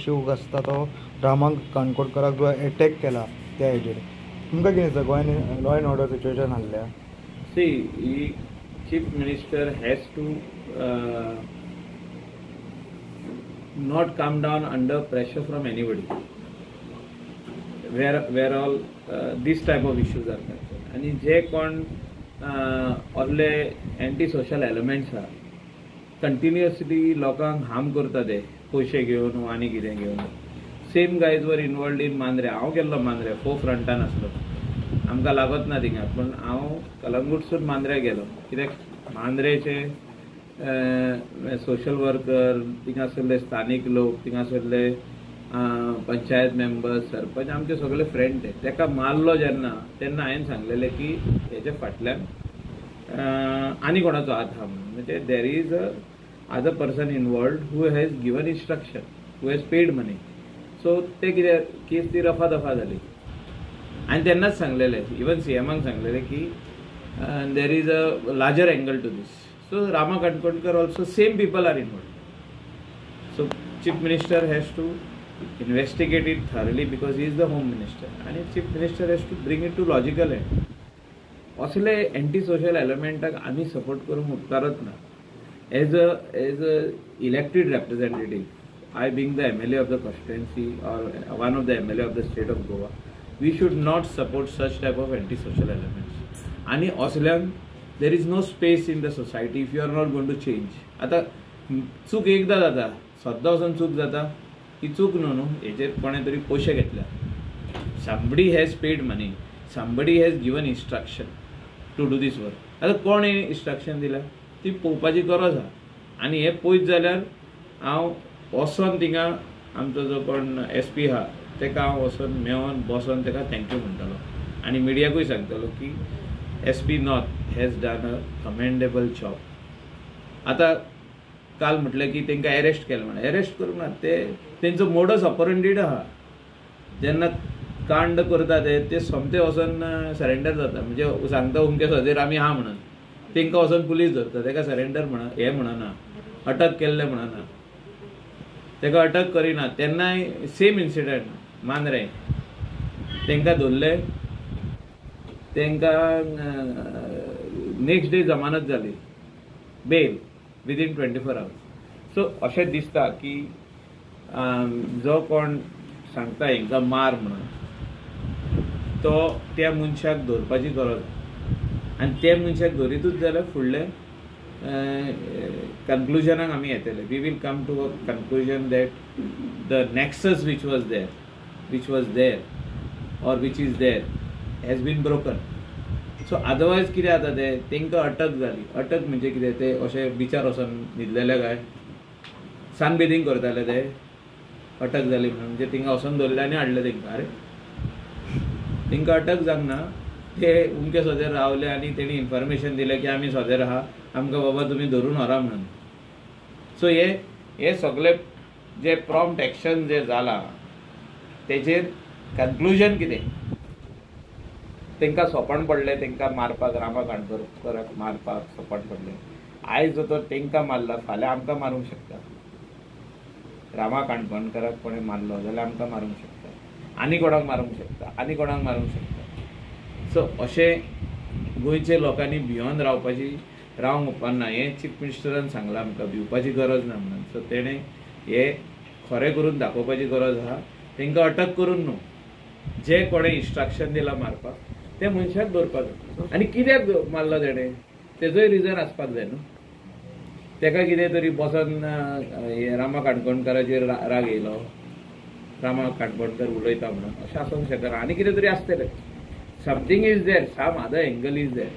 Issue आसता तो रामांक काणकोणकाराक जो एटॅक केला त्या हेजेर तुमकां कितें दिसता गोंयान लॉ एंड ऑर्डर सिच्युएशन आहल्या? See, chief minister has to not come down under pressure from anybody. Where all this type of issues are concerned. आणि जे कोण असले एंटी सोशल एलिमेंट्स आहा कंटिन्युअसली लोकांक हार्म करता ते पयशे घेवन आनी कितें घेवन सेम गायज वर इनवॉल्ड इन मांद्रे. हांव गेल्लो मांद्रे फो फ्रंटान आसलो आमकां लागत ना थिंगा पूण हांव कलंगूटसून मांद्रे गेलो कित्याक मांद्रेचे सोशल वर्कर थिंगा आसले स्थानीक लोक थिंगा आसले पंचायत मेंबर्स सरपंच आमचे सगळे फ्रेंड ते तेका मारलो तेन्ना हांवें सांगलेलें की हेजे फाटल्यान आनी कोणाचो हात आहा म्हणून म्हणजे there is other person involved who has given instruction who has paid money. So ते कितें केस ती रफा दफा जाली. हांवें तेन्नाच सांगलेलें इवन CMाक सांगलेलें की there is a larger angle to this. So Rama Kankonkar also same people are involved. So chief minister has to investigate it thoroughly because he is the home minister and chief minister has to bring it to logical end. असले anti social एलिमेंटाक आमी support करूंक उपकारत ना. As a elected representative I being the MLA of the constituency or one of the MLA of the state of Goa we should not support such type of anti social elements. आणि असल्यांक there is no space in the society if you are not going to change. आता चूक एकदा जाता सद्दां वचून चूक जाता ही चूक न्हू हेजेर कोणें तरी पयशे घेतल्या. somebody has paid money, somebody has given instruction to do this work. आतां कोण इन्स्ट्रक्शन दिला ती पळोवपाची गरज आहा आनी हे पळयत जाल्यार हांव वचोन थिंगा आमचो जो कोण SP आहा तेका हांव वचोन मेळोन बसोन तेका थँक्यू म्हणटलो आनी मिडियाकूय सांगतलो की SP north has done a commendable job. आतां काल म्हटलें की तांकां अरेस्ट केलें म्हणून अरेस्ट करूंक ना ते तेंचो मोडस ऑपरंडीड आहा. जेन्ना कांड करता ते सोमते वचोन सरेंडर जाता म्हणजे सांगता उमके सदेर आमी आहा म्हणून तांकां वचोन पुलीस धरता तेका सरेंडर हे म्हणना अटक केल्ले म्हणना तेका अटक करिना. तेन्नाय सेम इन्सिडंट मांद्रे तांकां धरले तांकां नेक्स्ट डे जमानत जाली बेल विदीन 24 hours. सो अशें दिसता की जो कोण सांगता हांकां मार म्हणून तो त्या मनशाक धरपाची गरज आनी त्या मनशाक धरितूच जाल्यार फुडले कन्क्लुजनाक आमी येतले. We will come to a conclusion that the nexus which was there or which is there has been broken. So otherwise कितें जाता ते तांकां अटक जाली. अटक म्हणजे कितें ते अशें बिचार वचोन न्हिदलेले काय सनबेदींग करताले ते अटक जाली म्हणजे थिंगा वचोन धरले आनी हाडले तांकां. अरे तांकां अटक जावंक ना ते उमके सदेर रावले आनी तेणी इन्फॉर्मेशन दिलें की आमी सदेर आहा आमकां बाबा तुमी धरून व्हरा म्हणून. सो हे सगळे जे प्रॉम्प्ट एक्शन जे जाला तेजेर कन्क्लुजन कितें तांकां सोपण पडलें तांकां मारपाक रामा काणकोणकराक मारपाक सोपण पडलें. आयज जो तो तांकां मारला फाल्यां आमकां मारूंक शकता. रामा काणकोणकराक कोणें मारलो जाल्यार आमकां मारूंक शकता आनी कोणाक मारूंक शकता आनी कोणाक मारूंक शकता. सो अशें गोंयचे लोकांनी भियोन रावंक उपकारना. हें चीफ मिनिस्टरान सांगलां आमकां भिवपाची गरज ना म्हणून. सो तेणें हे खरें करून दाखोवपाची गरज आहा. तांकां अटक करून न्हू जे कोणें इन्स्ट्रक्शन दिलां मारपाक त्या मनशाक धरपाक आनी कित्याक मारलो तेणें तेजोय रिजन आसपाक जाय न्हू. तेका कितें तरी बसोन रामा काणकोणकराचेर राग येयलो रामा काणकोणकर उलयता म्हणून अशें आसूंक शकना. आनी कितें तरी आसतलें something is there some other angle is there.